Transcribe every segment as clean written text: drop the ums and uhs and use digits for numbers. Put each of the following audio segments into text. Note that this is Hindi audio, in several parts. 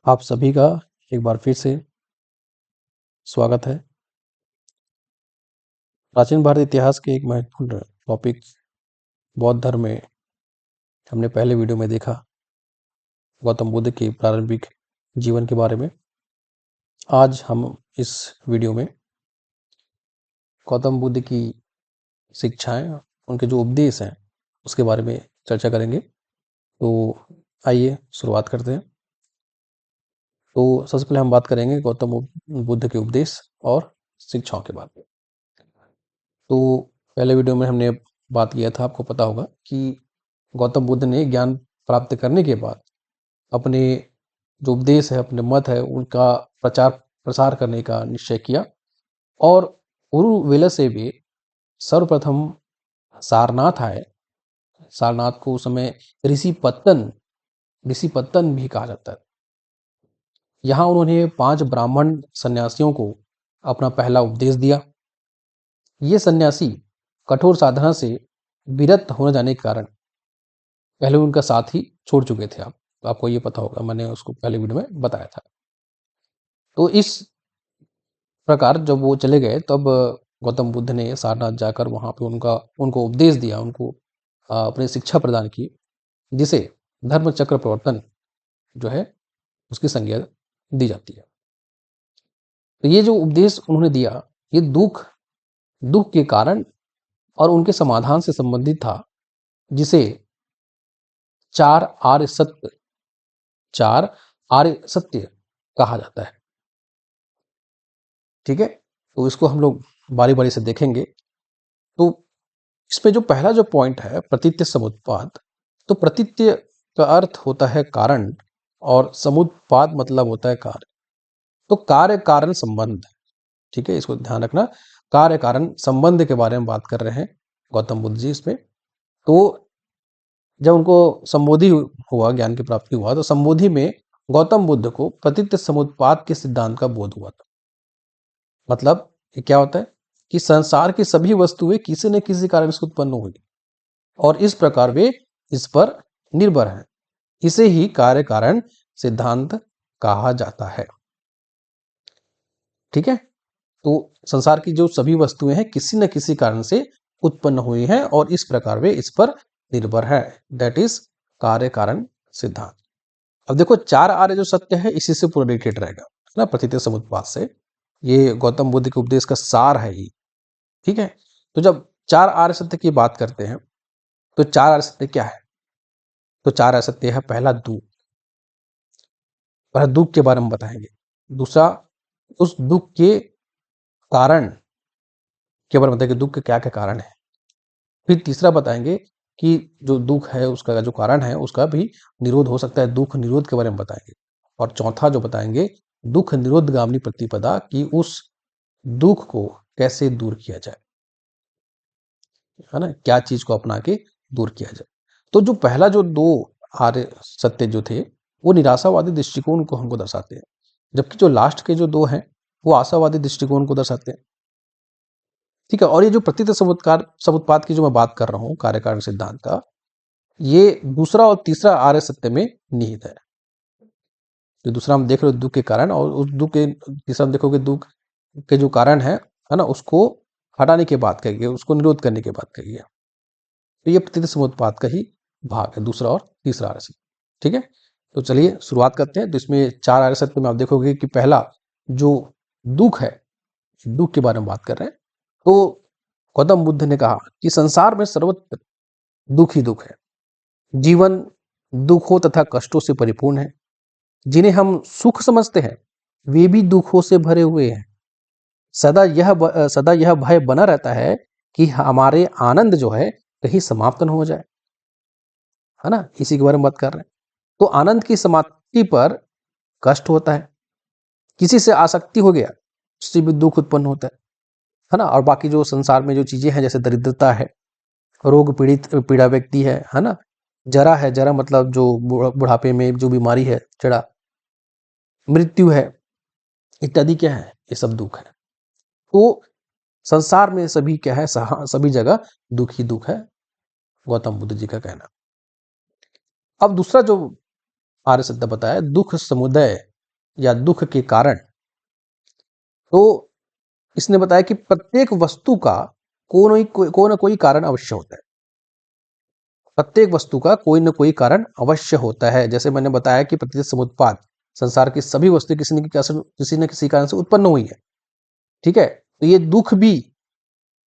आप सभी का एक बार फिर से स्वागत है। प्राचीन भारतीय इतिहास के एक महत्वपूर्ण टॉपिक बौद्ध धर्म में हमने पहले वीडियो में देखा गौतम बुद्ध के प्रारंभिक जीवन के बारे में। आज हम इस वीडियो में गौतम बुद्ध की शिक्षाएं, उनके जो उपदेश हैं उसके बारे में चर्चा करेंगे। तो आइए शुरुआत करते हैं। तो सबसे पहले हम बात करेंगे गौतम बुद्ध के उपदेश और शिक्षाओं के बारे में। तो पहले वीडियो में हमने बात किया था, आपको पता होगा कि गौतम बुद्ध ने ज्ञान प्राप्त करने के बाद अपने जो उपदेश है, अपने मत है, उनका प्रचार प्रसार करने का निश्चय किया और उरुवेला से भी सर्वप्रथम सारनाथ आए। सारनाथ को उस समय ऋषि पत्तन भी कहा जाता है। यहाँ उन्होंने 5 ब्राह्मण सन्यासियों को अपना पहला उपदेश दिया। ये सन्यासी कठोर साधना से विरत होने जाने के कारण पहले उनका साथ ही छोड़ चुके थे। आपको ये पता होगा, मैंने उसको पहले वीडियो में बताया था। तो इस प्रकार जब वो चले गए तब गौतम बुद्ध ने सारनाथ जाकर वहाँ पे उनको उपदेश दिया, उनको अपनी शिक्षा प्रदान की, जिसे धर्म चक्र प्रवर्तन जो है उसकी संज्ञा दी जाती है। तो ये जो उपदेश उन्होंने दिया, ये दुख के कारण और उनके समाधान से संबंधित था, जिसे 4 आर्य सत्य कहा जाता है। ठीक है, तो इसको हम लोग बारी बारी से देखेंगे। तो इसमें जो पहला जो पॉइंट है प्रतीत्य समुत्पाद, तो प्रतीत्य का अर्थ होता है कारण और समुत्पाद मतलब होता है कार्य। तो कार्य कारण संबंध, ठीक है, इसको ध्यान रखना। कार्य कारण संबंध के बारे में बात कर रहे हैं गौतम बुद्ध जी इसमें। तो जब उनको संबोधि हुआ, ज्ञान की प्राप्ति हुआ, तो संबोधि में गौतम बुद्ध को प्रतीत्य समुत्पाद के सिद्धांत का बोध हुआ था। मतलब ये क्या होता है कि संसार की सभी वस्तुएं किसी न किसी कारण से उत्पन्न हुई और इस प्रकार वे इस पर निर्भर हैं। इसे ही कार्य कारण सिद्धांत कहा जाता है। ठीक है, तो संसार की जो सभी वस्तुएं हैं किसी न किसी कारण से उत्पन्न हुई हैं और इस प्रकार वे इस पर निर्भर है। दैट इज कार्य कारण सिद्धांत। अब देखो 4 आर्य जो सत्य है इसी से पूरा रिलेटेड रहेगा, है ना, प्रतीत्य समुत्पाद से। ये गौतम बुद्ध के उपदेश का सार है ये। ठीक है, तो जब 4 आर्य सत्य की बात करते हैं तो 4 आर्य सत्य क्या है? तो 4 आर्य सत्य है, पहला दुख के बारे में बताएंगे। दूसरा, उस दुख के कारण के बारे में बताएंगे, दुख के क्या क्या कारण है। फिर तीसरा बताएंगे कि जो दुख है उसका जो कारण है उसका भी निरोध हो सकता है, दुख निरोध के बारे में बताएंगे। और चौथा जो बताएंगे, दुख निरोध गामिनी प्रतिपदा, कि उस दुख को कैसे दूर किया जाए, है ना, क्या चीज को अपना के दूर किया जाए। तो जो पहला जो 2 आर्य सत्य जो थे वो निराशावादी दृष्टिकोण को हमको दर्शाते हैं, जबकि जो लास्ट के जो 2 हैं वो आशावादी दृष्टिकोण को दर्शाते हैं। ठीक है, और ये जो प्रतीत समुत्पाद की जो मैं बात कर रहा हूँ कार्य कारण सिद्धांत का, ये दूसरा और तीसरा आर्य सत्य में निहित है। तो दूसरा हम देख रहे हो दुख के कारण, और उस दुख के तीसरा हम देखोगे दुख के जो कारण है ना, उसको हटाने की बात कही है, उसको निरोध करने की बात कही है। तो ये प्रतीत समुत्पाद का ही भाग है, दूसरा और तीसरा आर्य सत्य। ठीक है, तो चलिए शुरुआत करते हैं। तो इसमें 4 आर्य सत्य में आप देखोगे कि पहला जो दुख है, दुख के बारे में बात कर रहे हैं। तो गौतम बुद्ध ने कहा कि संसार में सर्वत्र दुख ही दुख है। जीवन दुखों तथा कष्टों से परिपूर्ण है। जिन्हें हम सुख समझते हैं वे भी दुखों से भरे हुए हैं। सदा यह भय बना रहता है कि हमारे आनंद जो है कहीं समाप्त न हो जाए, है ना, इसी के बारे में बात कर रहे हैं। तो आनंद की समाप्ति पर कष्ट होता है, किसी से आसक्ति हो गया उससे भी दुख उत्पन्न होता है ना। और बाकी जो संसार में जो चीजें हैं, जैसे दरिद्रता है, रोग पीड़ा व्यक्ति है ना, जरा है, जरा मतलब जो बुढ़ापे में जो बीमारी है, जड़ा, मृत्यु है इत्यादि, क्या है, ये सब दुख है। तो संसार में सभी क्या है, सभी जगह दुख ही दुख है, गौतम बुद्ध जी का कहना। अब दूसरा जो आर्य सत्य बताया, दुख समुदय या दुख के कारण, तो इसने बताया कि प्रत्येक वस्तु का कोई ना कोई कारण अवश्य होता है। प्रत्येक वस्तु का कोई ना कोई कारण अवश्य होता है। जैसे मैंने बताया कि प्रकृति समुत्पाद, संसार की सभी वस्तु किसी न किसी कारण से उत्पन्न हुई है। ठीक है, तो ये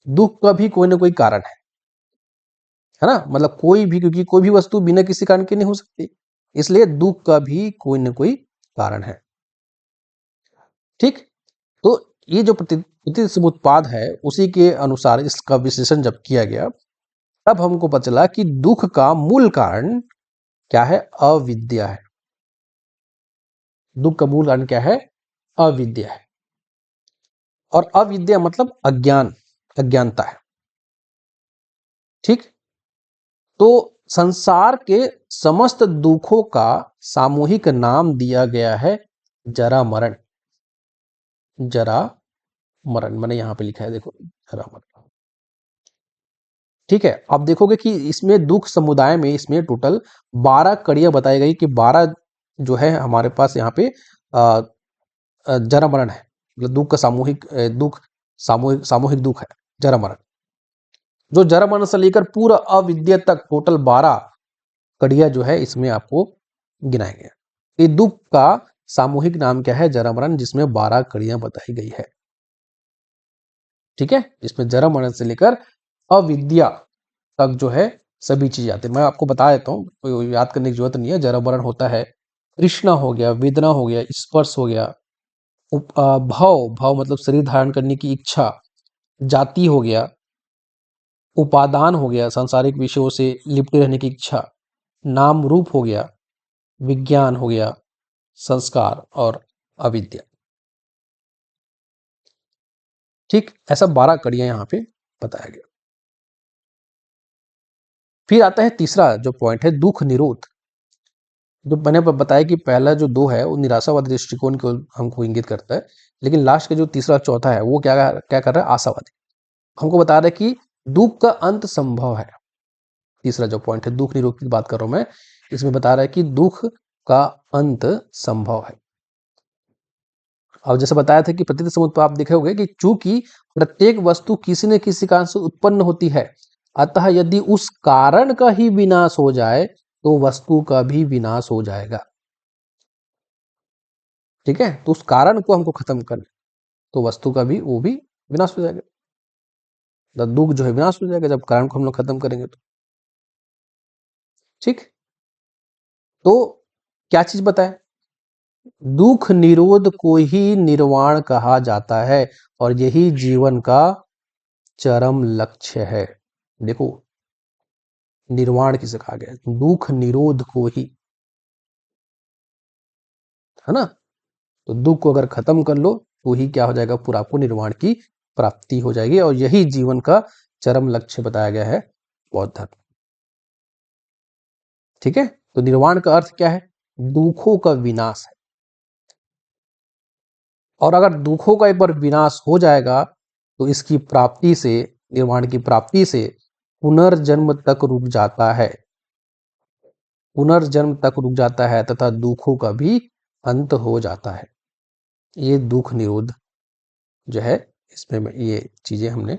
दुख का भी कोई ना कोई कारण है ना। मतलब कोई भी, क्योंकि कोई भी वस्तु बिना किसी कारण के नहीं हो सकती, इसलिए दुख का भी कोई ना कोई कारण है। ठीक, तो ये जो प्रकृति समुत्पाद है, उसी के अनुसार इसका विश्लेषण जब किया गया, तब हमको पता चला कि दुख का मूल कारण क्या है? अविद्या है। दुख का मूल कारण क्या है? अविद्या है। और अविद्या मतलब अज्ञान, अज्ञानता है। ठीक, तो संसार के समस्त दुखों का सामूहिक नाम दिया गया है जरा मरण। जरा मरण मैंने यहां पे लिखा है, देखो, जरा मरण। ठीक है, आप देखोगे कि इसमें दुख समुदाय में इसमें टोटल 12 कड़ियां बताई गई कि 12 जो है हमारे पास यहाँ पे जरा मरण है। मतलब दुख का सामूहिक दुख है जरा मरण। जो जरा मरण से लेकर पूरा अविद्या तक टोटल 12 कड़ियां जो है इसमें आपको गिनाए गए। ये दुख का सामूहिक नाम क्या है? जरा मरण, जिसमें 12 कड़ियां बताई गई है। ठीक है, इसमें जरा मरण से लेकर अविद्या तक जो है सभी चीज आती है। मैं आपको बता देता हूँ, कोई याद करने की जरूरत नहीं है। जरा मरण होता है तृष्णा हो गया, वेदना हो गया, स्पर्श हो गया, भाव भाव मतलब शरीर धारण करने की इच्छा, जाति हो गया, उपादान हो गया, सांसारिक विषयों से लिपटे रहने की इच्छा, नाम रूप हो गया, विज्ञान हो गया, संस्कार और अविद्या। ठीक, ऐसा 12 कड़ियां यहाँ पे बताया गया। फिर आता है तीसरा जो पॉइंट है, दुख निरोध। जो मैंने बताया कि पहला जो 2 है वो निराशावादी दृष्टिकोण को हमको इंगित करता है, लेकिन लास्ट के जो तीसरा चौथा है वो क्या क्या कर रहा है? आशावादी। हमको बता रहा है कि दुख का अंत संभव है। तीसरा जो पॉइंट है, दुख निरोध की बात कर रहा हूं मैं, इसमें बता रहा है कि दुख का अंत संभव है। अब जैसे बताया था कि प्रकृति समुत्पाद, आप देखे होंगे कि चूंकि प्रत्येक वस्तु किसी न किसी कारण से उत्पन्न होती है, अतः यदि उस कारण का ही विनाश हो जाए तो वस्तु का भी विनाश हो जाएगा। ठीक है, तो उस कारण को हमको खत्म कर, तो वस्तु का भी वो भी विनाश हो जाएगा। तो दुख जो है विनाश हो जाएगा जब कारण को हम लोग खत्म करेंगे तो। ठीक, तो क्या चीज बताए? दुख निरोध को ही निर्वाण कहा जाता है और यही जीवन का चरम लक्ष्य है। देखो, निर्वाण किसे कहा गया? दुख निरोध को ही, है ना। तो दुख को अगर खत्म कर लो तो ही क्या हो जाएगा? पूरा आपको निर्वाण की प्राप्ति हो जाएगी और यही जीवन का चरम लक्ष्य बताया गया है बौद्ध धर्म। ठीक है, तो निर्वाण का अर्थ क्या है? दुखों का विनाश है। और अगर दुखों का एक बार विनाश हो जाएगा तो इसकी प्राप्ति से, निर्वाण की प्राप्ति से पुनर्जन्म तक रुक जाता है। पुनर्जन्म तक रुक जाता है तथा दुखों का भी अंत हो जाता है। ये दुख निरोध जो है, इसमें ये चीजें हमने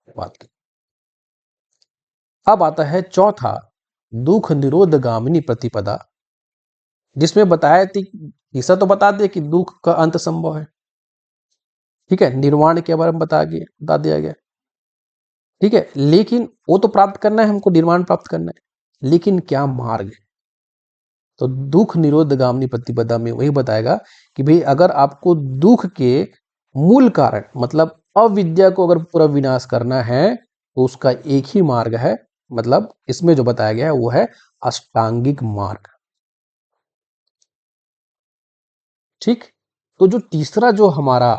बात की। अब आता है चौथा, दुख निरोध गामिनी प्रतिपदा, जिसमें बताया थी, तीसरा तो बता दिया कि दुख का अंत संभव है। ठीक है, निर्वाण के बारे में बता दिया गया। ठीक है, लेकिन वो तो प्राप्त करना है हमको, निर्वाण प्राप्त करना है, लेकिन क्या मार्ग है? तो दुख निरोध गामिनी प्रतिपदा में वही बताएगा कि भाई अगर आपको दुख के मूल कारण मतलब अविद्या को अगर पूरा विनाश करना है तो उसका एक ही मार्ग है। मतलब इसमें जो बताया गया है वो है अष्टांगिक मार्ग। ठीक, तो जो तीसरा जो हमारा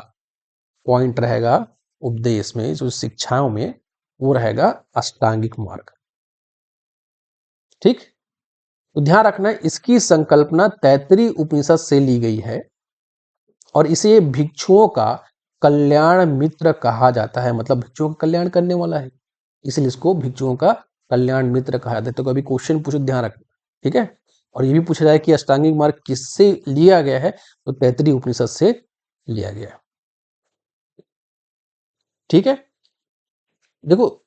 पॉइंट रहेगा उपदेश में, जो शिक्षाओं में, वो रहेगा अष्टांगिक मार्ग। ठीक, तो ध्यान रखना इसकी संकल्पना तैत्तिरीय उपनिषद से ली गई है और इसे भिक्षुओं का कल्याण मित्र कहा जाता है। मतलब भिक्षुओं का कल्याण करने वाला है, इसलिए इसको भिक्षुओं का कल्याण मित्र कहा जाता है। तो कभी क्वेश्चन पूछो, ध्यान रखना। ठीक है, और ये भी पूछा जाए कि अष्टांगिक मार्ग किससे लिया गया है, तो तैत्तिरीय उपनिषद से लिया गया है। ठीक है, देखो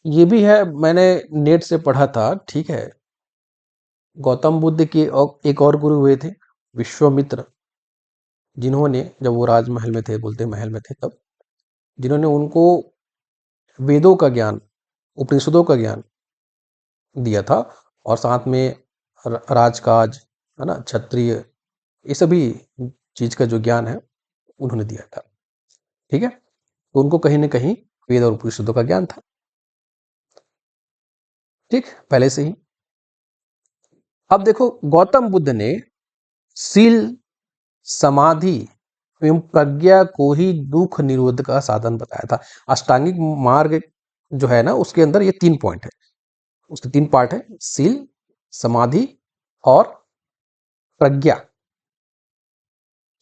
ये भी है, मैंने नेट से पढ़ा था, ठीक है। गौतम बुद्ध के एक और गुरु हुए थे, विश्वामित्र, जिन्होंने, जब वो राजमहल में थे, बोलते महल में थे तब, जिन्होंने उनको वेदों का ज्ञान, उपनिषदों का ज्ञान दिया था, और साथ में राजकाज, है ना, क्षत्रिय, ये सभी चीज का जो ज्ञान है उन्होंने दिया था। ठीक है, तो उनको कहीं ना कहीं वेद और उपनिषदों का ज्ञान था, ठीक, पहले से ही। अब देखो, गौतम बुद्ध ने सील, समाधि एवं प्रज्ञा को ही दुख निरोध का साधन बताया था। अष्टांगिक मार्ग जो है ना, उसके अंदर ये 3 पॉइंट है, उसके 3 पार्ट है, सील, समाधि और प्रज्ञा।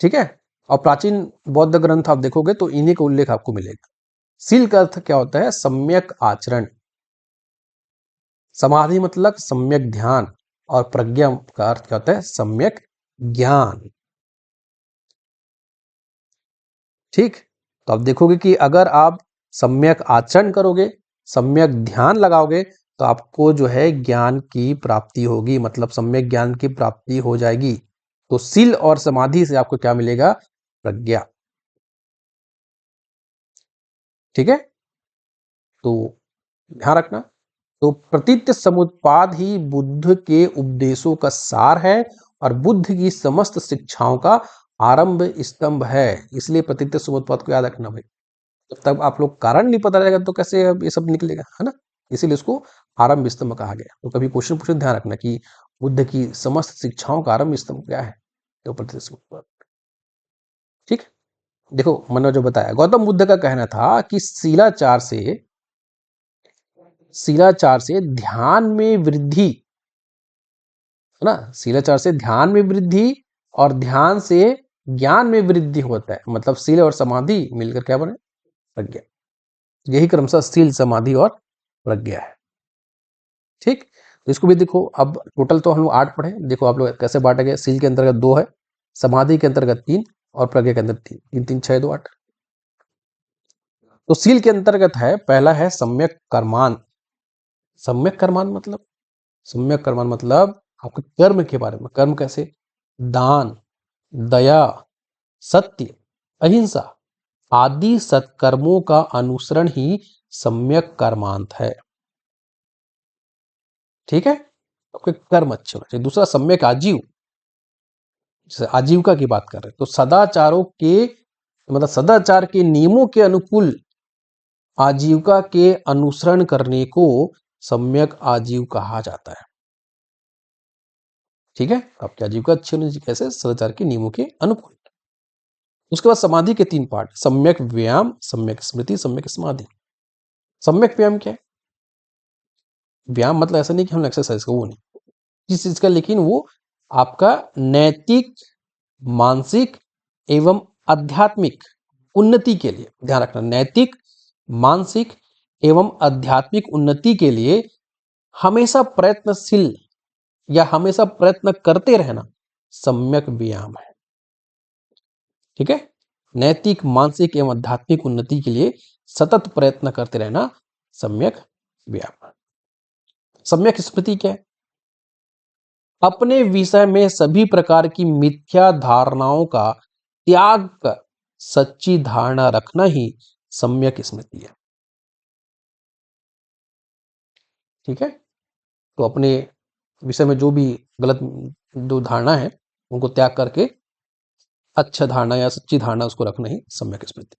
ठीक है, और प्राचीन बौद्ध ग्रंथ आप देखोगे तो इन्हीं का उल्लेख आपको मिलेगा। सील का अर्थ क्या होता है? सम्यक आचरण। समाधि मतलब सम्यक ध्यान, और प्रज्ञा का अर्थ क्या होता है? सम्यक ज्ञान। ठीक, तो आप देखोगे कि अगर आप सम्यक आचरण करोगे, सम्यक ध्यान लगाओगे, तो आपको जो है ज्ञान की प्राप्ति होगी, मतलब सम्यक ज्ञान की प्राप्ति हो जाएगी। तो सील और समाधि से आपको क्या मिलेगा? प्रज्ञा। ठीक है, तो ध्यान रखना। तो प्रतीत्य समुत्पाद ही बुद्ध के उपदेशों का सार है और बुद्ध की समस्त शिक्षाओं का आरंभ स्तंभ है। इसलिए प्रतीत्य समुत्पाद को याद रखना भाई। जब तक आप लोग कारण नहीं पता रहेगा तो कैसे अब ये सब निकलेगा, है ना। इसीलिए इसको आरंभ स्तंभ कहा गया। तो कभी क्वेश्चन पूछे, ध्यान रखना कि बुद्ध की समस्त शिक्षाओं का आरंभ स्तंभ क्या है, तो प्रतीत्य समुत्पाद। ठीक, देखो मैंने जो बताया, गौतम बुद्ध का कहना था कि शिलाचार से ध्यान में वृद्धि, है ना, शिलाचार से ध्यान में वृद्धि और ध्यान से ज्ञान में वृद्धि होता है। मतलब शील और समाधि मिलकर क्या बने? प्रज्ञा। यही क्रमशः शील, समाधि और प्रज्ञा है। ठीक, तो इसको भी देखो। अब टोटल तो हम लोग 8 पढ़े। देखो आप लोग कैसे बांटे गए। शील के अंतर्गत 2 है, समाधि के अंतर्गत 3 और प्रज्ञा के अंदर 3, 3 3 6 2 8। तो शील के अंतर्गत है, पहला है सम्यक कर्मान। सम्यक कर्मान मतलब, सम्यक कर्मान मतलब आपके कर्म के बारे में। कर्म कैसे? दान, दया, सत्य, अहिंसा आदि सत्कर्मों का अनुसरण ही सम्यक कर्मांत है। ठीक है, आपके कर्म अच्छे होने चाहिए। दूसरा सम्यक आजीव, जैसे आजीविका की बात कर रहे हैं, तो सदाचारों के, मतलब सदाचार के नियमों के अनुकूल आजीविका के अनुसरण करने को सम्यक आजीव कहा जाता है। ठीक है, आपकी आजीविका अच्छी होनी चाहिए, कैसे? सदाचार के नियमों के अनुकूल। उसके बाद समाधि के 3 पार्ट, सम्यक व्यायाम, सम्यक स्मृति, सम्यक समाधि। सम्यक व्यायाम क्या है? व्यायाम मतलब ऐसा नहीं कि हम एक्सरसाइज का, वो नहीं, किस चीज का, लेकिन वो आपका नैतिक, मानसिक एवं आध्यात्मिक उन्नति के लिए। ध्यान रखना, नैतिक, मानसिक एवं आध्यात्मिक उन्नति के लिए हमेशा प्रयत्नशील या हमेशा प्रयत्न करते रहना सम्यक व्यायाम है। ठीक है, नैतिक, मानसिक एवं आध्यात्मिक उन्नति के लिए सतत प्रयत्न करते रहना सम्यक व्यायाम। सम्यक स्मृति क्या है? अपने विषय में सभी प्रकार की मिथ्या धारणाओं का त्याग कर सच्ची धारणा रखना ही सम्यक स्मृति है। ठीक है, तो अपने विषय में जो भी गलत जो धारणा है उनको त्याग करके अच्छा धारणा या सच्ची धारणा उसको रखना ही सम्यक स्मृति।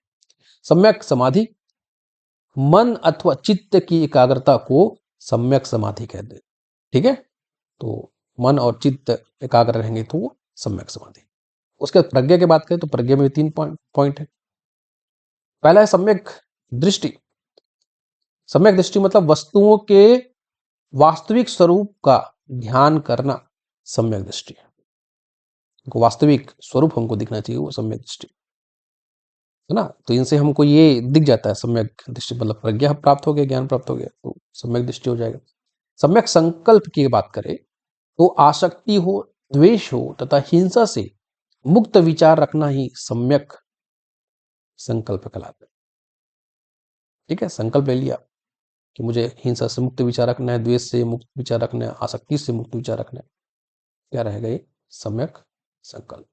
सम्यक समाधि, मन अथवा चित्त की एकाग्रता को सम्यक समाधि कहते हैं। ठीक है, तो मन और चित्त एकाग्र रहेंगे तो वो सम्यक समाधि। उसके बाद प्रज्ञा की बात करें तो प्रज्ञा में 3 पॉइंट है। पहला है सम्यक दृष्टि। सम्यक दृष्टि मतलब वस्तुओं के वास्तविक स्वरूप का ध्यान करना सम्यक दृष्टि है। वास्तविक स्वरूप हमको दिखना चाहिए, वो सम्यक दृष्टि है ना। तो इनसे हमको ये दिख जाता है सम्यक दृष्टि, मतलब प्रज्ञा प्राप्त हो गया, ज्ञान प्राप्त हो गया, तो सम्यक दृष्टि हो जाएगा। सम्यक संकल्प की बात करें तो आसक्ति हो, द्वेष हो तथा हिंसा से मुक्त विचार रखना ही सम्यक संकल्प कहलाता है। ठीक है, संकल्प ले लिया कि मुझे हिंसा से मुक्त विचार रखना है, द्वेष से मुक्त विचार रखना है, आसक्ति से मुक्त विचार रखना है। क्या रहेगा ये? सम्यक संकल्प।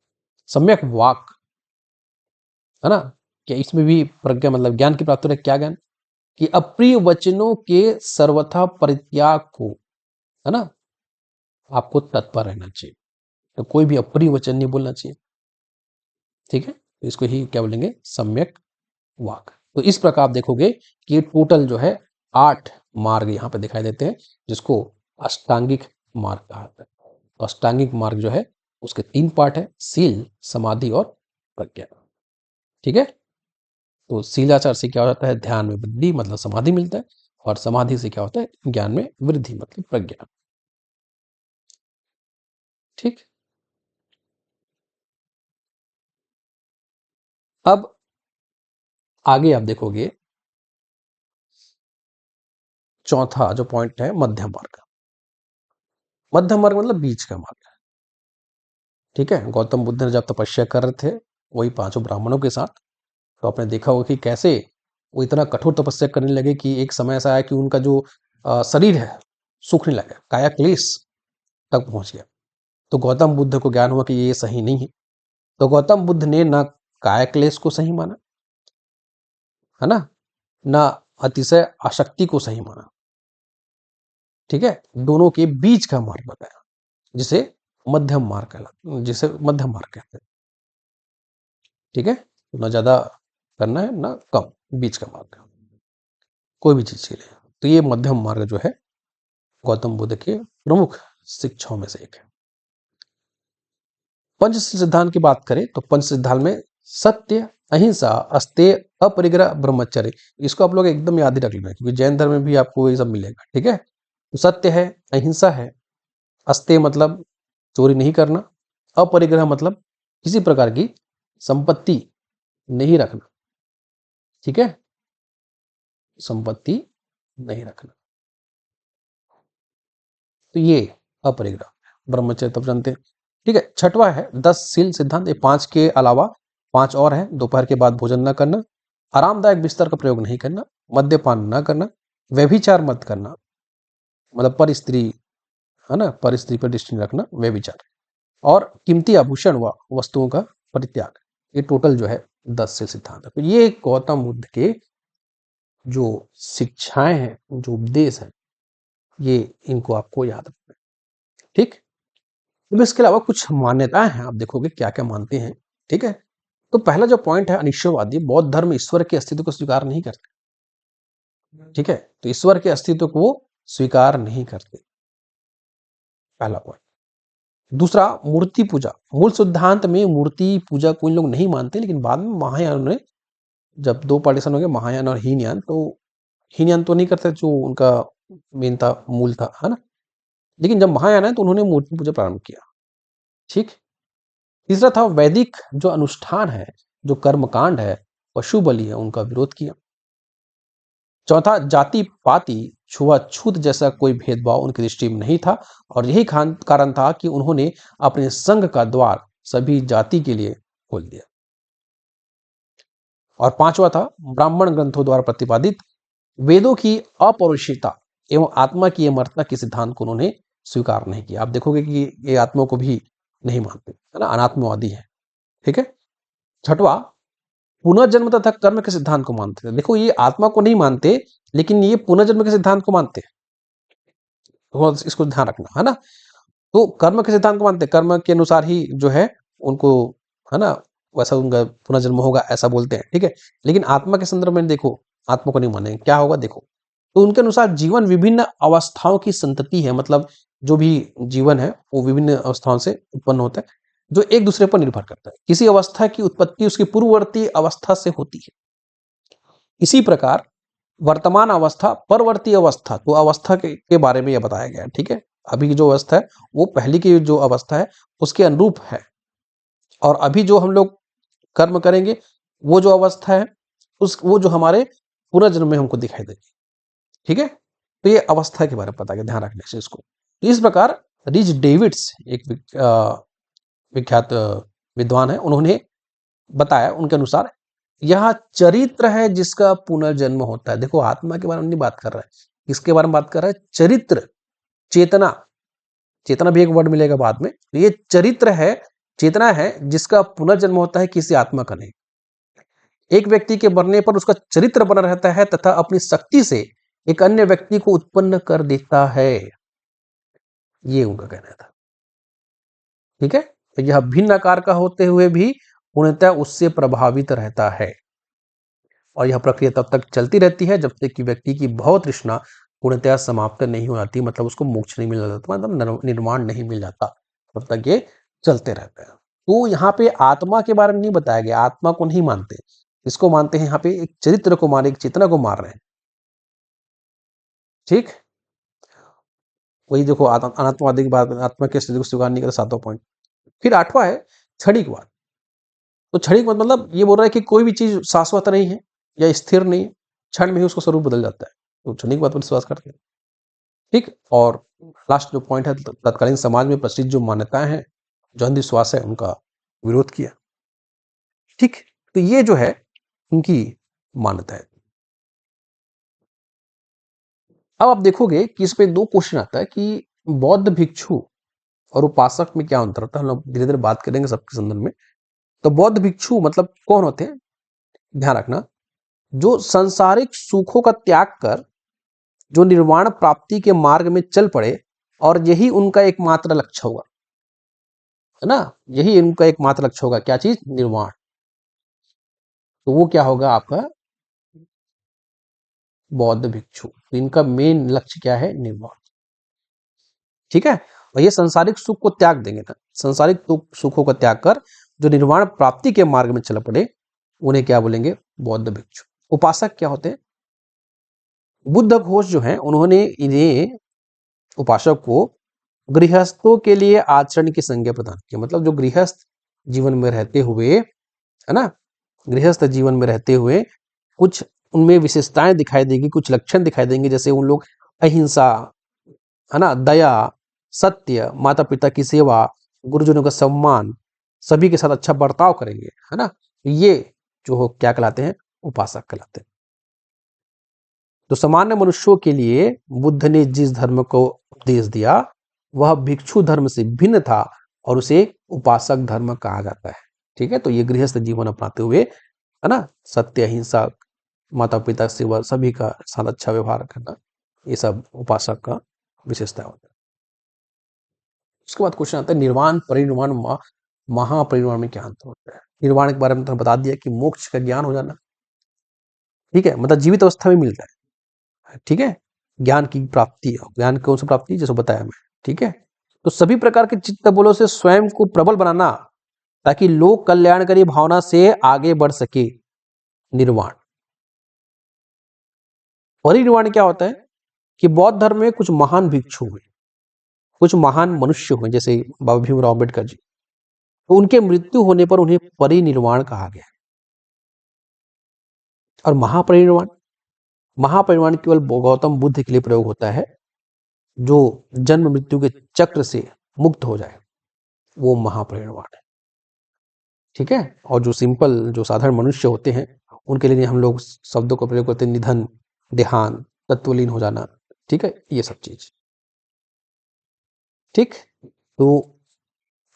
सम्यक वाक, है ना? क्या इसमें भी प्रज्ञा मतलब ज्ञान की प्राप्ति है? क्या ज्ञान? कि अप्रिय वचनों के सर्वथा परित्याग को, है ना, आपको तत्पर रहना चाहिए। तो कोई भी अप्रिय वचन नहीं बोलना चाहिए। ठीक है, तो इसको ही क्या बोलेंगे? सम्यक वाक। तो इस प्रकार आप देखोगे कि टोटल जो है 8 मार्ग यहाँ पे दिखाई देते हैं, जिसको अष्टांगिक मार्ग कहा जाता है। तो अष्टांगिक मार्ग जो है उसके 3 पार्ट है, शील, समाधि और प्रज्ञा। ठीक है, तो शीलाचार से क्या होता है? ध्यान में वृद्धि मतलब समाधि मिलता है, और समाधि से क्या होता है? ज्ञान में वृद्धि मतलब प्रज्ञा। ठीक, अब आगे आप देखोगे चौथा जो पॉइंट है मध्यम मार्ग। मध्यम मार्ग मतलब बीच का मार्ग। ठीक है, गौतम बुद्ध ने जब तपस्या कर रहे थे वही 5 ब्राह्मणों के साथ, तो आपने देखा होगा कि कैसे वो इतना कठोर तपस्या करने लगे कि एक समय ऐसा आया कि उनका जो शरीर है सूखने लगा, काया क्लेश तक पहुंच गया। तो गौतम बुद्ध को ज्ञान हुआ कि ये सही नहीं है। तो गौतम बुद्ध ने ना काया क्लेश को सही माना, है ना, ना अतिशय आसक्ति को सही माना। ठीक है, दोनों के बीच का मार्ग बताया, जिसे मध्यम मार्ग कहलाता, जिसे मध्यम मार्ग कहते हैं। ठीक है, ना ज्यादा करना है ना कम, बीच का मार्ग कोई भी चीज के लिए। तो ये मध्यम मार्ग जो है गौतम बुद्ध के प्रमुख शिक्षाओं में से एक है। पंच सिद्धांत की बात करें तो पंच सिद्धांत में सत्य, अहिंसा, अस्तेय, अपरिग्रह, ब्रह्मचर्य, इसको आप लोग एकदम याद ही रख लेना, क्योंकि जैन धर्म में भी आपको ये सब मिलेगा। ठीक है, तो सत्य है, अहिंसा है, अस्तेय मतलब चोरी नहीं करना, अपरिग्रह मतलब किसी प्रकार की संपत्ति नहीं रखना। ठीक है, संपत्ति नहीं रखना, तो ये अपरिग्रह। ब्रह्मचर्य तब जानते हैं। ठीक है, छठवा है 10 शील सिद्धांत। ये 5 के अलावा 5 और हैं। दोपहर के बाद भोजन न करना, आरामदायक बिस्तर का प्रयोग नहीं करना, मद्यपान न करना, व्यभिचार मत करना, मतलब पर स्त्री, है ना, पर स्त्री पर दृष्टि रखना, व्यभिचार, और कीमती आभूषण व वस्तुओं का परित्याग। ये टोटल जो है 10 शील सिद्धांत है। तो ये गौतम बुद्ध के जो शिक्षाएं हैं, जो उपदेश है, ये इनको आपको याद रखना है। ठीक, तो इसके अलावा कुछ मान्यताएं हैं, आप देखोगे क्या क्या मानते हैं। ठीक है, तो पहला जो पॉइंट है अनिश्वरवादी, बौद्ध धर्म ईश्वर के अस्तित्व को स्वीकार नहीं करते। ठीक है, तो ईश्वर के अस्तित्व को वो स्वीकार नहीं करते, पहला पॉइंट। दूसरा, मूर्ति पूजा। मूल सिद्धांत में मूर्ति पूजा को इन लोग नहीं मानते, लेकिन बाद में महायान ने, जब 2 पार्टीशन हो गए, महायान और हीनयान, तो हीनयान तो नहीं करते जो उनका मेन था, मूल था, है ना, लेकिन जब महायान है तो उन्होंने मूर्ति पूजा प्रारंभ किया। ठीक, तीसरा था वैदिक जो अनुष्ठान है, जो कर्मकांड है, पशु बलि है, उनका विरोध किया। चौथा, जाति पाति छुआछूत जैसा कोई भेदभाव उनकी दृष्टि में नहीं था, और यही कारण था कि उन्होंने अपने संघ का द्वार सभी जाति के लिए खोल दिया। और पांचवा था ब्राह्मण ग्रंथों द्वारा प्रतिपादित वेदों की अपौरुषेयता एवं आत्मा की अमरता के सिद्धांत को उन्होंने स्वीकार नहीं किया। आप देखोगे कि ये आत्मा को भी नहीं मानते, है ना, अनात्मवादी है। ठीक है, छठवा, पुनर्जन्म तथा कर्म के सिद्धांत को मानते थे। देखो, ये आत्मा को नहीं मानते, लेकिन ये पुनर्जन्म के सिद्धांत को मानते हैं, तो इसको ध्यान रखना, है ना। तो कर्म के सिद्धांत को मानते, कर्म के अनुसार ही जो है उनको, है ना, वैसा उनका पुनर्जन्म होगा, ऐसा बोलते हैं। ठीक है, लेकिन आत्मा के संदर्भ में देखो, आत्मा को नहीं मानेंगे, क्या होगा देखो। तो उनके अनुसार जीवन विभिन्न अवस्थाओं की संतति है, मतलब जो भी जीवन है वो विभिन्न अवस्थाओं से उत्पन्न होता है, जो एक दूसरे पर निर्भर करता है। किसी अवस्था की उत्पत्ति उसकी पूर्ववर्ती अवस्था से होती है। इसी प्रकार वर्तमान अवस्था, परवर्ती अवस्था, तो अवस्था के बारे में यह बताया गया है। ठीक है, अभी की जो अवस्था है वो पहली की जो अवस्था है उसके अनुरूप है, और अभी जो हम लोग कर्म करेंगे वो जो अवस्था है उस वो जो हमारे पुनर्जन्म में हमको दिखाई देगी। ठीक है, तो ये अवस्था के बारे में पता है, ध्यान रखने से इसको। तो इस प्रकार रिच डेविड्स एक विख्यात विद्वान है, उन्होंने बताया, उनके अनुसार यह चरित्र है जिसका पुनर्जन्म होता है। देखो आत्मा के बारे में नहीं बात कर रहा है, किसके बारे में बात कर रहा है? चरित्र, चेतना। चेतना भी एक वर्ड मिलेगा बाद में। ये चरित्र है, चेतना है जिसका पुनर्जन्म होता है, किसी आत्मा का नहीं। एक व्यक्ति के मरने पर उसका चरित्र बना रहता है तथा अपनी शक्ति से एक अन्य व्यक्ति को उत्पन्न कर देता है, ये उनका कहना था। ठीक है, तो यह भिन्न आकार का होते हुए भी पूर्णतः उससे प्रभावित रहता है, और यह प्रक्रिया तब तक चलती रहती है जब तक कि व्यक्ति की भव तृष्णा पूर्णतः समाप्त नहीं हो जाती, मतलब उसको मोक्ष नहीं मिल जाता, मतलब निर्वाण नहीं मिल जाता, तब तक ये चलते रहते हैं। तो यहाँ पे आत्मा के बारे में नहीं बताया गया, आत्मा को नहीं मानते, इसको मानते हैं यहाँ पे एक चरित्र को मार, एक चेतना को मार रहे हैं। ठीक, वही देखो अनात्मवादी की बात, आत्मा के अस्तित्व को स्वीकार नहीं करता, 7वां पॉइंट। फिर 8वां है क्षणिकवाद। तो क्षणिकवाद मतलब ये बोल रहा है कि कोई भी चीज शाश्वत नहीं है या स्थिर नहीं है, क्षण में ही उसका स्वरूप बदल जाता है, तो क्षणिकवाद पर विश्वास करते हैं। ठीक, और लास्ट जो पॉइंट है, तत्कालीन समाज में प्रचलित जो मान्यताएं हैं, जो अंधविश्वास है, उनका विरोध किया। ठीक, तो ये जो है उनकी मान्यता है। अब आप देखोगे कि इस पे 2 क्वेश्चन आता है कि बौद्ध भिक्षु और उपासक में क्या अंतर होता है। हम लोग धीरे धीरे बात करेंगे सबके संदर्भ में। तो बौद्ध भिक्षु मतलब कौन होते हैं, ध्यान रखना, जो संसारिक सुखों का त्याग कर जो निर्वाण प्राप्ति के मार्ग में चल पड़े, और यही उनका एकमात्र लक्ष्य होगा, है ना, यही उनका एकमात्र लक्ष्य होगा, क्या चीज? निर्वाण। तो वो क्या होगा आपका? बौद्ध भिक्षु। तो इनका मेन लक्ष्य क्या है? निर्वाण। ठीक है, और ये संसारिक सुख को त्याग देंगे ना, संसारिक सुखों का त्याग कर जो निर्वाण प्राप्ति के मार्ग में चल पड़े, उन्हें क्या बोलेंगे? बौद्ध भिक्षु। उपासक क्या होते हैं? बुद्ध घोष जो हैं, उन्होंने इन्हें, उपासक को, गृहस्थों के लिए आचरण की संज्ञा प्रदान की। मतलब जो गृहस्थ जीवन में रहते हुए, है ना, गृहस्थ जीवन में रहते हुए कुछ उनमें विशेषताएं दिखाई देगी, कुछ लक्षण दिखाई देंगे, जैसे उन लोग अहिंसा, है ना, दया, सत्य, माता पिता की सेवा, गुरुजनों का सम्मान, सभी के साथ अच्छा बर्ताव करेंगे, है ना, ये जो क्या कहलाते हैं? उपासक कहलाते हैं। तो सामान्य मनुष्यों के लिए बुद्ध ने जिस धर्म को उपदेश दिया वह भिक्षु धर्म से भिन्न था, और उसे उपासक धर्म कहा जाता है। ठीक है, तो ये गृहस्थ जीवन अपनाते हुए, है ना, सत्य, अहिंसा, माता पिता सेवा, सभी का साथ अच्छा व्यवहार करना, ये सब उपासक का विशेषता होता है। उसके बाद क्वेश्चन आता है निर्वाण, परिनिर्वाण, महापरिनिर्वाण में क्या अंतर होता है? निर्वाण के बारे में तो बता दिया कि मोक्ष का ज्ञान हो जाना। ठीक है, मतलब जीवित अवस्था में मिलता है। ठीक है, ज्ञान की प्राप्ति, ज्ञान कौन सी प्राप्ति? जैसे बताया मैं। ठीक है, तो सभी प्रकार के चित्त बलों से स्वयं को प्रबल बनाना ताकि लोक कल्याणकारी भावना से आगे बढ़ सके, निर्वाण। परिनिर्वाण क्या होता है कि बौद्ध धर्म में कुछ महान भिक्षु हुए, कुछ महान मनुष्य हुए, जैसे बाबा भीमराव अम्बेडकर जी, तो उनके मृत्यु होने पर उन्हें परिनिर्वाण कहा गया। और महापरिनिर्वाण, महापरिनिर्वाण केवल गौतम बुद्ध के लिए प्रयोग होता है, जो जन्म मृत्यु के चक्र से मुक्त हो जाए, वो महापरिनिर्वाण है। ठीक है, और जो सिंपल, जो साधारण मनुष्य होते हैं, उनके लिए हम लोग शब्दों का प्रयोग करते हैं, निधन, देहांत, तत्वलीन हो जाना। ठीक है, ये सब चीज। ठीक, तो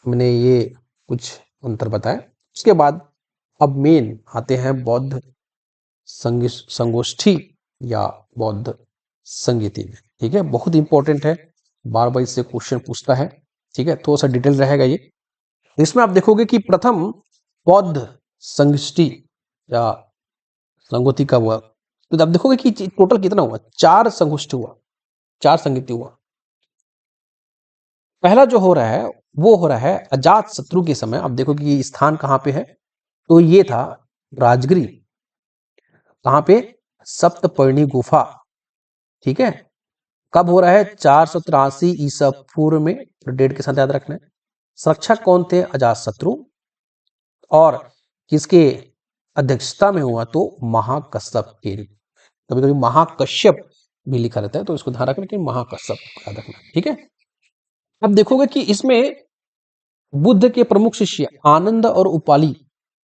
मैंने ये कुछ अंतर बताया। उसके बाद अब मेन आते हैं बौद्ध संगोष्ठी या बौद्ध संगीति में। ठीक है, बहुत इंपॉर्टेंट है, बार बार इससे क्वेश्चन पूछता है। ठीक है, थोड़ा सा डिटेल रहेगा ये। इसमें आप देखोगे कि प्रथम बौद्ध संगोष्ठी या संगोती का हुआ, तो आप देखोगे कि टोटल कितना हुआ? 4 संगोष्ठी हुआ, 4 संगीति हुआ। पहला जो हो रहा है वो हो रहा है अजात शत्रु के समय। आप देखो कि ये स्थान कहाँ पे है, तो ये था राजगिरी। कहाँ पे? सप्तपर्णी गुफा। ठीक है, कब हो रहा है? 483 ईसा पूर्व में। डेट के साथ याद रखना है। संरक्षक कौन थे? अजात शत्रु। और किसके अध्यक्षता में हुआ? तो महाकश्यप के। कभी कभी महाकश्यप भी लिखा रहता है, तो इसको ध्यान रखना कि महाकश्यप याद रखना। ठीक है, अब देखोगे कि इसमें बुद्ध के प्रमुख शिष्य आनंद और उपाली,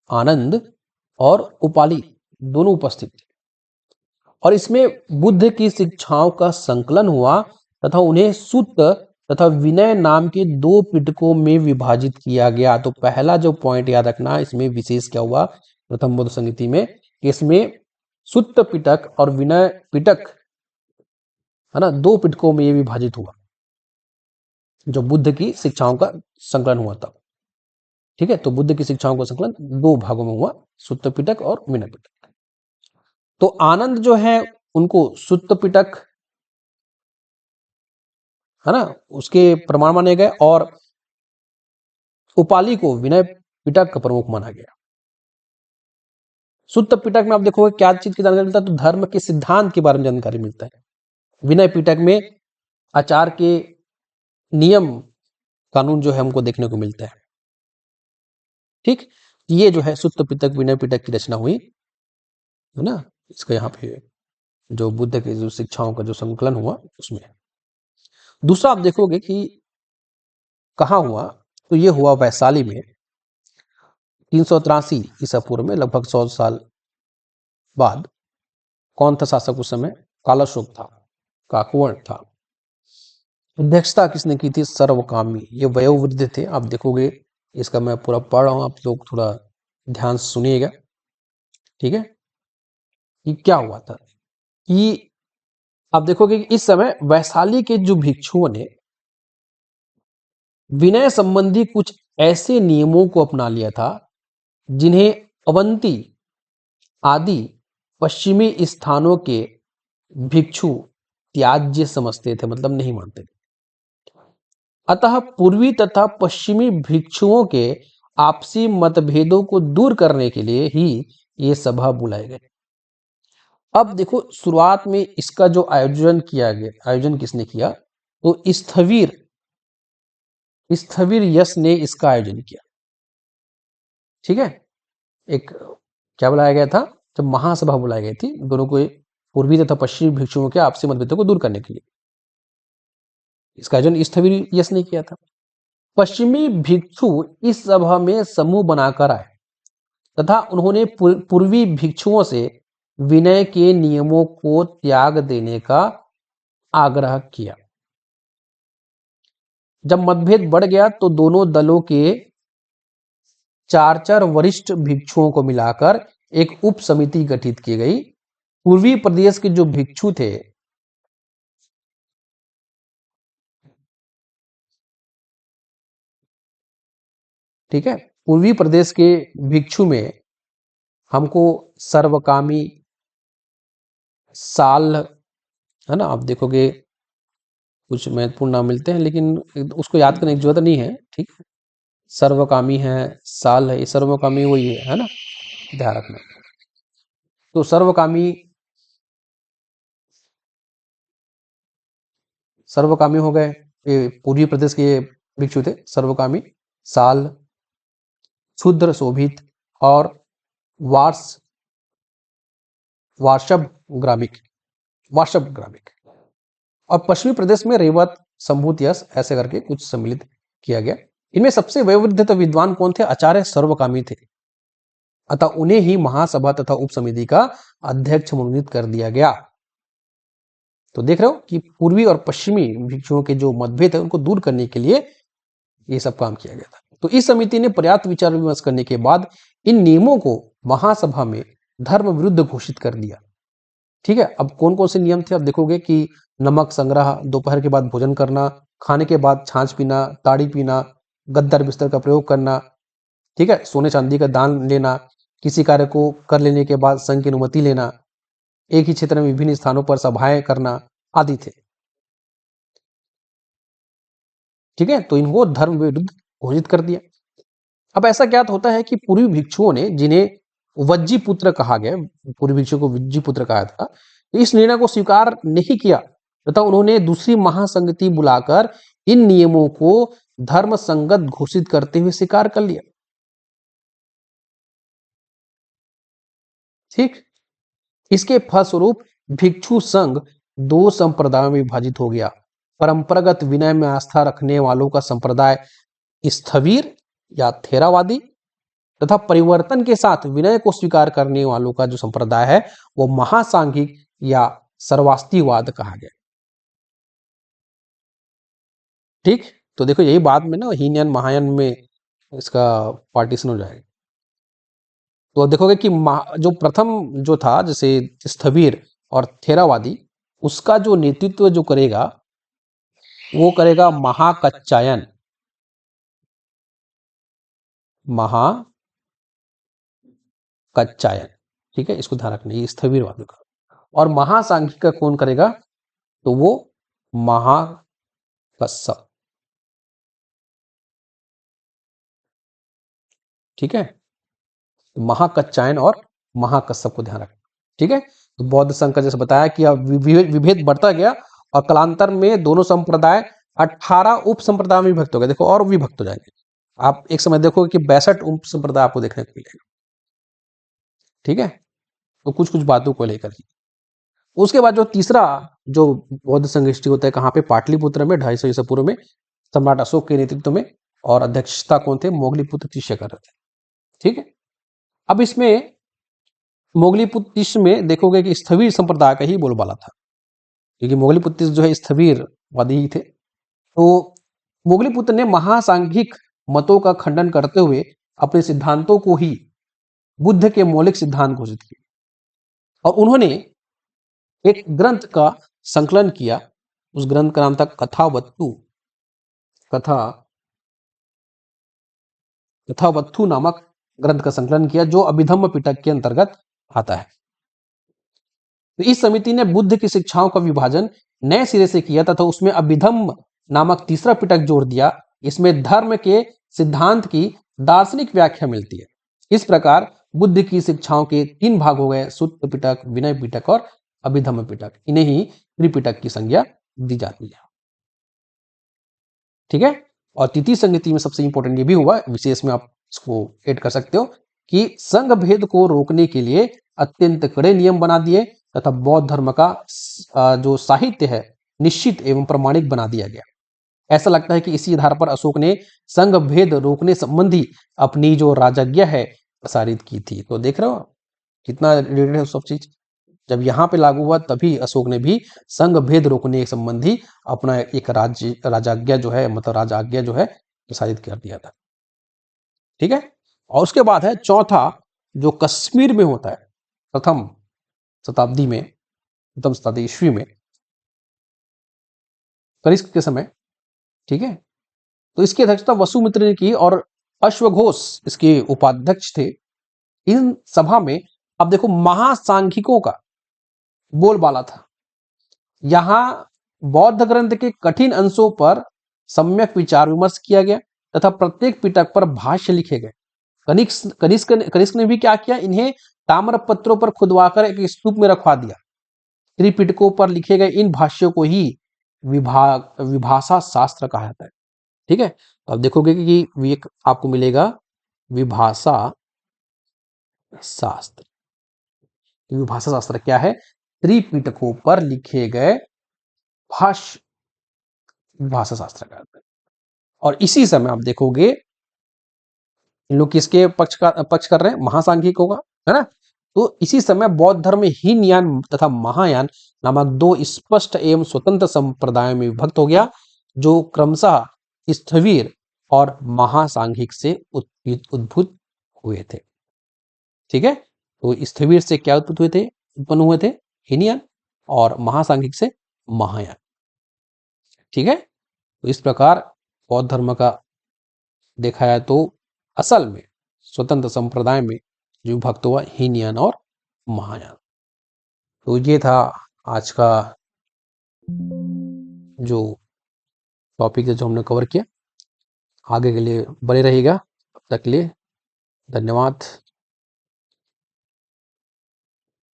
आनंद और उपाली दोनों उपस्थित थे, और इसमें बुद्ध की शिक्षाओं का संकलन हुआ तथा उन्हें सुत्त तथा विनय नाम के दो पिटकों में विभाजित किया गया। तो पहला जो पॉइंट याद रखना, इसमें विशेष क्या हुआ प्रथम बौद्ध संहिता में, इसमें सुत्त पिटक और विनय पिटक, है ना, दो पिटकों में ये विभाजित हुआ, जो बुद्ध की शिक्षाओं का संकलन हुआ था। ठीक है, तो बुद्ध की शिक्षाओं का संकलन दो भागों में हुआ, सुत्त पिटक और विनय पिटक। तो आनंद जो है उनको सुत्त पिटक, है ना, उसके प्रमाण माने गए, और उपाली को विनय पिटक का प्रमुख माना गया। सुत्त पिटक में आप देखोगे क्या चीज की जानकारी मिलता है, तो धर्म के सिद्धांत के बारे में जानकारी मिलता है। विनय पिटक में आचार के नियम कानून जो है हमको देखने को मिलता है। ठीक, ये जो है सुत्त पिटक विनय पिटक की रचना हुई, है ना, इसका यहाँ पे जो बुद्ध के जो शिक्षाओं का जो संकलन हुआ उसमें। दूसरा आप देखोगे कि कहाँ हुआ, तो ये हुआ वैशाली में 383 ईसा पूर्व में, लगभग 100 साल बाद। कौन था शासक उस समय? कालाशोक था, काकवर्ण था। अध्यक्षता किसने की थी? सर्वकामी। ये वयोवृद्ध थे। आप देखोगे, इसका मैं पूरा पढ़ रहा हूं, आप लोग थोड़ा ध्यान से सुनिएगा। ठीक है, ये क्या हुआ था कि आप देखोगे कि इस समय वैशाली के जो भिक्षुओं ने विनय संबंधी कुछ ऐसे नियमों को अपना लिया था जिन्हें अवंती आदि पश्चिमी स्थानों के भिक्षु त्याज्य समझते थे, मतलब नहीं मानते थे। अतः पूर्वी तथा पश्चिमी भिक्षुओं के आपसी मतभेदों को दूर करने के लिए ही ये सभा बुलाए गए। अब देखो, शुरुआत में इसका जो आयोजन किया गया, आयोजन किसने किया? तो स्थविर यश ने इसका आयोजन किया। ठीक है, एक क्या बुलाया गया था? जब महासभा बुलाई गई थी दोनों को, पूर्वी तथा पश्चिमी भिक्षुओं के आपसी मतभेदों को दूर करने के लिए, इसका आयोजन स्थविर यश ने किया था। पश्चिमी भिक्षु इस सभा में समूह बनाकर आए तथा उन्होंने पूर्वी भिक्षुओं से विनय के नियमों को त्याग देने का आग्रह किया। जब मतभेद बढ़ गया तो दोनों दलों के 4 वरिष्ठ भिक्षुओं को मिलाकर एक उप समिति गठित की गई। पूर्वी प्रदेश के जो भिक्षु थे, ठीक है, पूर्वी प्रदेश के भिक्षु में हमको सर्वकामी, साल, है ना, आप देखोगे कुछ महत्वपूर्ण नाम मिलते हैं, लेकिन उसको याद करने की जरूरत नहीं है। ठीक, सर्वकामी है, साल है, ये सर्वकामी वही है ना, ध्यान रखना। तो सर्वकामी हो गए, ये पूर्वी प्रदेश के भिक्षु थे। सर्वकामी, साल, क्षुद्र शोभित और वार्ष वार्षभ ग्रामिक। और पश्चिमी प्रदेश में रेवत, संभूत, यश, ऐसे करके कुछ सम्मिलित किया गया। इनमें सबसे वयोवृद्ध विद्वान कौन थे? आचार्य सर्वकामी थे। अतः उन्हें ही महासभा तथा उप समिति का अध्यक्ष मनोनीत कर दिया गया। तो देख रहे हो कि पूर्वी और पश्चिमी भिक्षुओं के जो मतभेद है उनको दूर करने के लिए ये सब काम किया गया था। तो इस समिति ने पर्याप्त विचार विमर्श करने के बाद इन नियमों को महासभा में धर्म विरुद्ध घोषित कर दिया। ठीक है, अब कौन कौन से नियम थे? अब देखोगे कि नमक संग्रह, दोपहर के बाद भोजन करना, खाने के बाद छाछ पीना, ताड़ी पीना, गद्दर बिस्तर का प्रयोग करना, ठीक है, सोने चांदी का दान लेना, किसी कार्य को कर लेने के बाद संघ की अनुमति लेना, एक ही क्षेत्र में विभिन्न स्थानों पर सभाएं करना आदि थे। ठीक है, तो इनको धर्म विरुद्ध घोषित कर दिया। अब ऐसा क्या होता है कि पूर्वी भिक्षुओं ने, जिन्हें वज्जी पुत्र कहा गया, पूर्वी भिक्षुओं को वज्जी पुत्र कहा था, इस निर्णय को स्वीकार नहीं किया तथा उन्होंने दूसरी महासंगति बुलाकर इन नियमों को धर्म संगत घोषित करते हुए स्वीकार कर लिया। ठीक, इसके फलस्वरूप भिक्षु संघ 2 संप्रदायों में विभाजित हो गया। परंपरागत विनय में आस्था रखने वालों का संप्रदाय स्थविर या थेरावादी तथा परिवर्तन के साथ विनय को स्वीकार करने वालों का जो संप्रदाय है वो महासांघिक या सर्वास्तिवाद कहा गया। ठीक, तो देखो यही बाद में ना हीनयान महायान में इसका पार्टीशन हो जाएगा। तो देखोगे कि जो प्रथम जो था जैसे स्थविर और थेरावादी, उसका जो नेतृत्व जो करेगा वो करेगा महाकच्चायन। महाकच्चायन, ठीक है, इसको ध्यान रखना, ये स्थविरवादी का। और महासांघिक का कौन करेगा, तो वो महाकश्यप, ठीक है, महाकच्चायन और महाकश्यप को ध्यान रखना, ठीक है। तो बौद्ध संघ का जैसे बताया कि अब विभेद बढ़ता गया और कालांतर में दोनों संप्रदाय 18 उप संप्रदाय में विभक्त हो गए। देखो और विभक्त हो जाएंगे, आप एक समय देखोगे कि 62 उप संप्रदाय आपको देखने को मिलेगा, ठीक है। तो कुछ कुछ बातों को लेकर ही उसके बाद जो तीसरा जो बौद्ध संघ होता है कहाँ पे, पाटलिपुत्र में 250 ईसा पूर्व में सम्राट अशोक के नेतृत्व में, और अध्यक्षता कौन थे, मोगलीपुत्र तिष्य कर रहे थे, ठीक है। अब इसमें मोगलीपुत्र तिष्य में देखोगे कि स्थविर संप्रदाय का ही बोलबाला था, क्योंकि मोगलीपुत्र जो है स्थविरवादी ही थे। तो मोगलीपुत्र ने महासांघिक मतों का खंडन करते हुए अपने सिद्धांतों को ही बुद्ध के मौलिक सिद्धांत घोषित किए, और उन्होंने एक ग्रंथ का संकलन किया। उस ग्रंथ का नाम था कथावत्थु नामक ग्रंथ का संकलन किया, जो अभिधम्म पिटक के अंतर्गत आता है। तो इस समिति ने बुद्ध की शिक्षाओं का विभाजन नए सिरे से किया तथा उसमें अभिधम्म नामक तीसरा पिटक जोड़ दिया। इसमें धर्म के सिद्धांत की दार्शनिक व्याख्या मिलती है। इस प्रकार बुद्ध की शिक्षाओं के 3 भाग हो गए, सुत्त पिटक, विनय पिटक और अभिधम्म पिटक। इन्हें ही त्रिपिटक की संज्ञा दी जाती है, ठीक है। और तृतीय संगति में सबसे इंपॉर्टेंट ये भी हुआ, विशेष में आप इसको ऐड कर सकते हो, कि संघ भेद को रोकने के लिए अत्यंत कड़े नियम बना दिए तथा बौद्ध धर्म का जो साहित्य है निश्चित एवं प्रमाणिक बना दिया गया। ऐसा लगता है कि इसी आधार पर अशोक ने संघ भेद रोकने संबंधी अपनी जो राजज्ञा है प्रसारित की थी। तो देख रहे हो कितना रिलेटेड है सब चीज। जब यहाँ पे लागू हुआ तभी अशोक ने भी संघ भेद रोकने संबंधी अपना एक राजाज्ञा जो है, मतलब राजाज्ञा जो है प्रसारित कर दिया था, ठीक है। और उसके बाद है चौथा, जो कश्मीर में होता है प्रथम शताब्दी ईस्वी में, कनिष्क के समय, ठीक है। तो इसकी अध्यक्षता वसुमित्र ने की और अश्वघोष इसके उपाध्यक्ष थे। इन सभा में अब देखो महासांघिकों का बोलबाला था। यहां बौद्ध ग्रंथ के कठिन अंशों पर सम्यक विचार विमर्श किया गया तथा प्रत्येक पिटक पर भाष्य लिखे गए। कनिष्क ने भी क्या किया, इन्हें ताम्र पत्रों पर खुदवाकर एक स्तूप में रखवा दिया। त्रिपिटकों पर लिखे गए इन भाष्यों को ही विभाषा शास्त्र कहा जाता है, ठीक है। तो अब देखोगे कि एक आपको मिलेगा विभाषा शास्त्र। विभाषा शास्त्र क्या है, त्रिपिटकों पर लिखे गए भाष्य विभाषा शास्त्र का। और इसी समय आप देखोगे इन लोग किसके पक्ष कर रहे हैं, महासांघिकों का, है ना। तो इसी समय बौद्ध धर्म में हीनयान तथा महायान नामक 2 स्पष्ट एवं स्वतंत्र संप्रदायों में विभक्त हो गया, जो क्रमशः स्थविर और महासांघिक से उद्भूत हुए थे, ठीक है। तो स्थविर से क्या उत्पन्न हुए थे, हीनयान, और महासांघिक से महायान, ठीक है। तो इस प्रकार बौद्ध धर्म का देखा जाए तो असल में स्वतंत्र संप्रदाय में जो विभक्त हुआ हीनयान और महायान। तो ये था आज का जो टॉपिक है जो हमने कवर किया। आगे के लिए बने रहिएगा, तब तक के लिए धन्यवाद।